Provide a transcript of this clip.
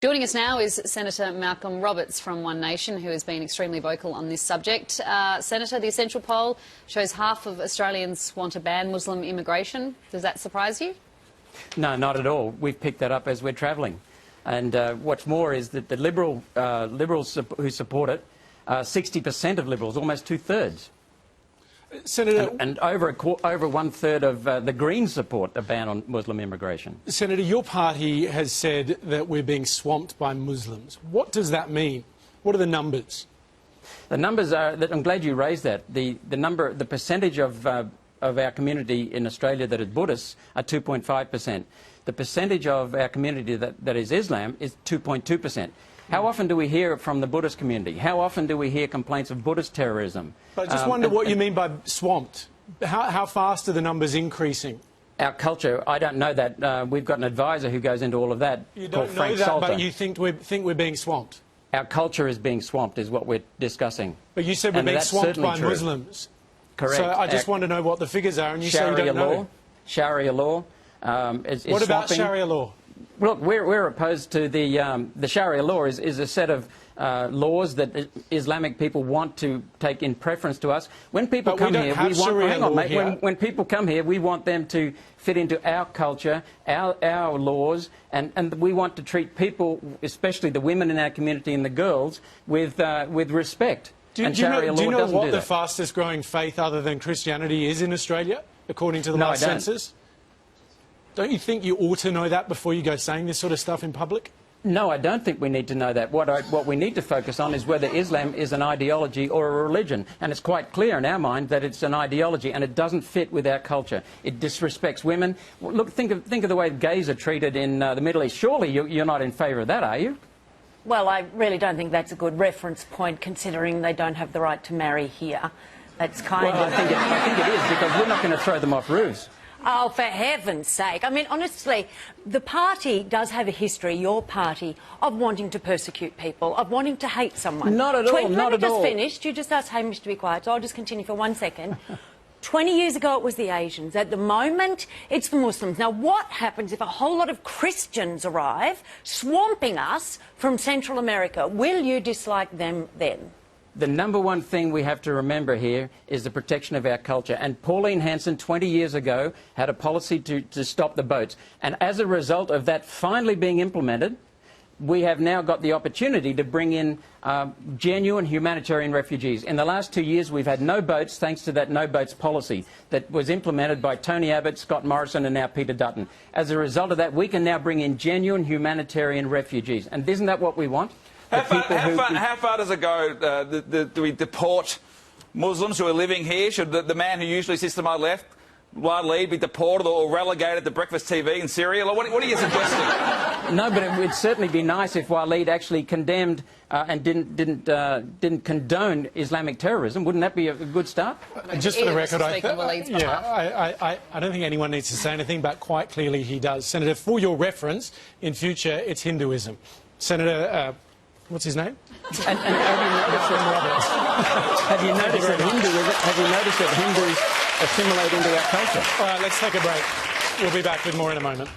Joining us now is Senator Malcolm Roberts from One Nation, who has been extremely vocal on this subject. Senator, the Essential poll shows half of Australians want to ban Muslim immigration. Does that surprise you? No, not at all. We've picked that up as we're travelling. And what's more is that the Liberals who support it, 60% of Liberals, almost two-thirds. Senator, and over one-third of the Greens support a ban on Muslim immigration. Senator, your party has said that we're being swamped by Muslims. What does that mean? What are the numbers? The numbers are that I'm glad you raised that. The percentage of our community in Australia that is Buddhists are 2.5%. The percentage of our community that is Islam is 2.2%. How often do we hear from the Buddhist community? How often do we hear complaints of Buddhist terrorism? But I just wonder what you mean by swamped. How fast are the numbers increasing? Our culture, I don't know that. We've got an advisor who goes into all of that. You called don't know Frank that, Salter. but you think we're being swamped? Our culture is being swamped, is what we're discussing. But you said we're being swamped by Muslims. Correct. So I just want to know what the figures are, and you say you don't know. Sharia law is What about swamping. Sharia law? Look, we're opposed to the Sharia law is a set of laws that Islamic people want to take in preference to us. When people come here, we want. Hang on, mate. When people come here, we want them to fit into our culture, our laws, and we want to treat people, especially the women in our community and the girls, with respect. Do you know what the fastest growing faith other than Christianity is in Australia, according to the last census? Don't you think you ought to know that before you go saying this sort of stuff in public? No, I don't think we need to know that. What we need to focus on is whether Islam is an ideology or a religion. And it's quite clear in our mind that it's an ideology and it doesn't fit with our culture. It disrespects women. Look, think of the way gays are treated in the Middle East. Surely you're not in favour of that, are you? Well, I really don't think that's a good reference point, considering they don't have the right to marry here. That's kind of... I think it is, because we're not going to throw them off roofs. Oh, for heaven's sake. I mean, honestly, the party does have a history, your party, of wanting to persecute people, of wanting to hate someone. Not at all, not at all. Let me just finish. You just asked Hamish to be quiet, so I'll just continue for 1 second. 20 years ago, it was the Asians. At the moment, it's the Muslims. Now, what happens if a whole lot of Christians arrive, swamping us from Central America? Will you dislike them then? The number one thing we have to remember here is the protection of our culture. And Pauline Hanson, 20 years ago, had a policy to stop the boats. And as a result of that finally being implemented, we have now got the opportunity to bring in genuine humanitarian refugees. In the last 2 years, we've had no boats, thanks to that no boats policy that was implemented by Tony Abbott, Scott Morrison and now Peter Dutton. As a result of that, we can now bring in genuine humanitarian refugees. And isn't that what we want? How far does it go? Do we deport Muslims who are living here? Should the man who usually sits to my left, Waleed, Lead, be deported or relegated to breakfast TV in Syria? What are you suggesting? No, but it would certainly be nice if Waleed actually condemned and didn't condone Islamic terrorism. Wouldn't that be a good start? Just for the record, I don't think anyone needs to say anything, but quite clearly he does. Senator, for your reference, in future, it's Hinduism. Senator... what's his name? Have you noticed that Hindus assimilate into our culture? All right, let's take a break. We'll be back with more in a moment.